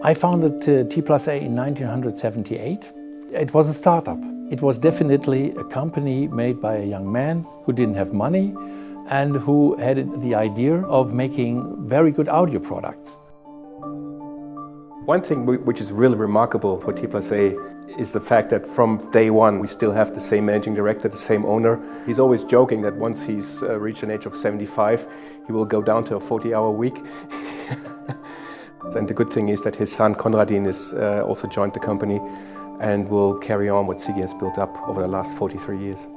I founded T+A in 1978. It was a startup. It was definitely a company made by a young man who didn't have money and who had the idea of making very good audio products. One thing which is really remarkable for T+A is the fact that from day one we still have the same managing director, the same owner. He's always joking that once he's reached an age of 75, he will go down to a 40-hour week. And the good thing is that his son Konradin is also joined the company and will carry on what Sigi has built up over the last 43 years.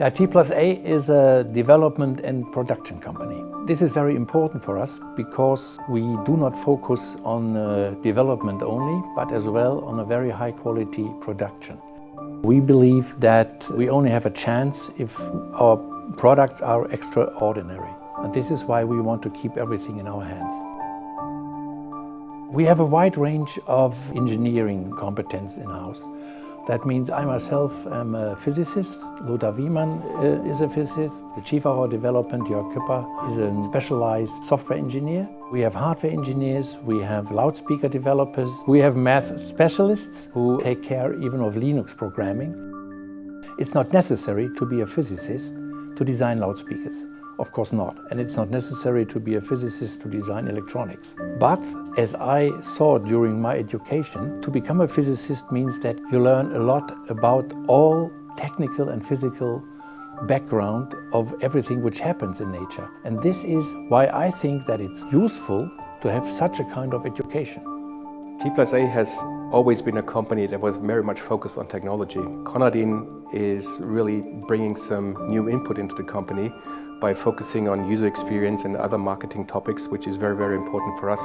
Yeah, T+A is a development and production company. This is very important for us because we do not focus on development only, but as well on a very high quality production. We believe that we only have a chance if our products are extraordinary. And this is why we want to keep everything in our hands. We have a wide range of engineering competence in-house. That means I myself am a physicist, Lothar Wiemann is a physicist, the chief of our development, Jörg Küpper, is a specialized software engineer. We have hardware engineers, we have loudspeaker developers, we have math specialists who take care even of Linux programming. It's not necessary to be a physicist to design loudspeakers. Of course not. And it's not necessary to be a physicist to design electronics. But as I saw during my education, to become a physicist means that you learn a lot about all technical and physical background of everything which happens in nature. And this is why I think that it's useful to have such a kind of education. T+A has always been a company that was very much focused on technology. Konradin is really bringing some new input into the company by focusing on user experience and other marketing topics, which is very, very important for us.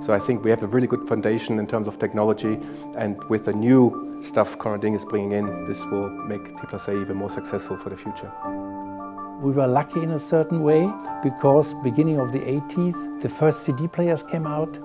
So I think we have a really good foundation in terms of technology, and with the new stuff Konradin is bringing in, this will make T+A even more successful for the future. We were lucky in a certain way because beginning of the 80s, the first CD players came out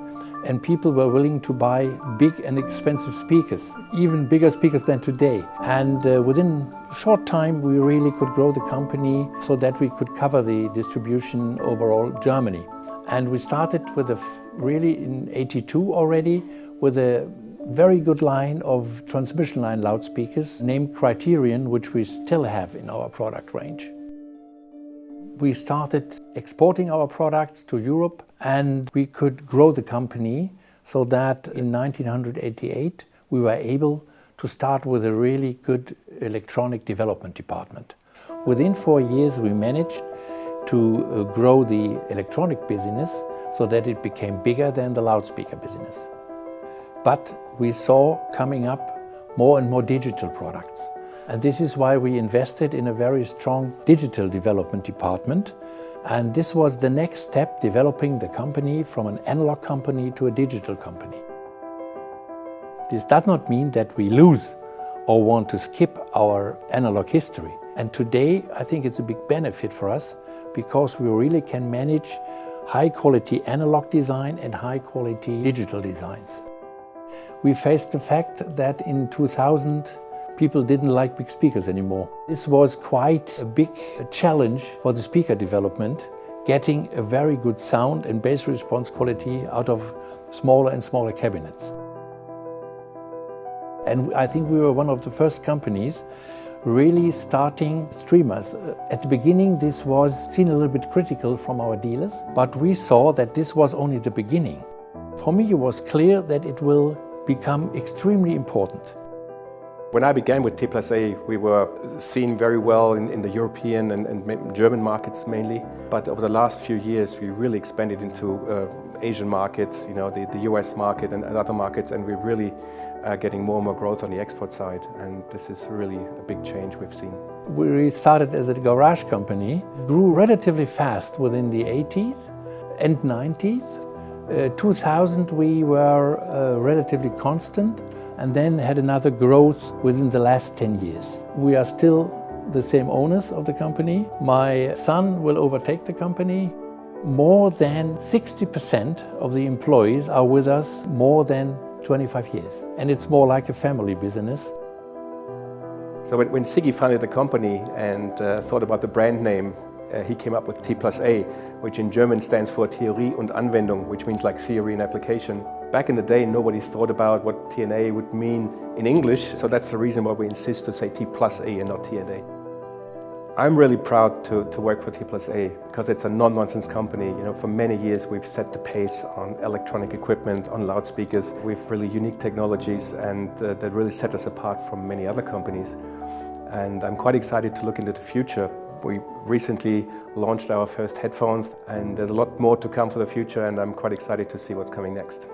and people were willing to buy big and expensive speakers, even bigger speakers than today. And within a short time, we really could grow the company so that we could cover the distribution overall Germany. And we started with really in 82 already with a very good line of transmission line loudspeakers named Criterion, which we still have in our product range. We started exporting our products to Europe and we could grow the company so that in 1988 we were able to start with a really good electronic development department. Within 4 years we managed to grow the electronic business so that it became bigger than the loudspeaker business. But we saw coming up more and more digital products. And this is why we invested in a very strong digital development department. And this was the next step, developing the company from an analog company to a digital company. This does not mean that we lose or want to skip our analog history. And today, I think it's a big benefit for us because we really can manage high-quality analog design and high-quality digital designs. We faced the fact that in 2000, people didn't like big speakers anymore. This was quite a big challenge for the speaker development, getting a very good sound and bass response quality out of smaller and smaller cabinets. And I think we were one of the first companies really starting streamers. At the beginning, this was seen a little bit critical from our dealers, but we saw that this was only the beginning. For me, it was clear that it will become extremely important. When I began with T+A, we were seen very well in the European and German markets mainly. But over the last few years, we really expanded into Asian markets, the US market and other markets, and we're really getting more and more growth on the export side. And this is really a big change we've seen. We started as a garage company, grew relatively fast within the 80s and 90s. 2000 we were relatively constant, and then had another growth within the last 10 years. We are still the same owners of the company. My son will overtake the company. More than 60% of the employees are with us more than 25 years. And it's more like a family business. So when Sigi founded the company and thought about the brand name, he came up with T+A, which in German stands for Theorie und Anwendung, which means like theory and application. Back in the day, nobody thought about what TNA would mean in English, so that's the reason why we insist to say T plus A and not TNA. I'm really proud to work for T plus A because it's a non-nonsense company. You know, for many years we've set the pace on electronic equipment, on loudspeakers. We've really unique technologies and that really set us apart from many other companies. And I'm quite excited to look into the future. We recently launched our first headphones and there's a lot more to come for the future, and I'm quite excited to see what's coming next.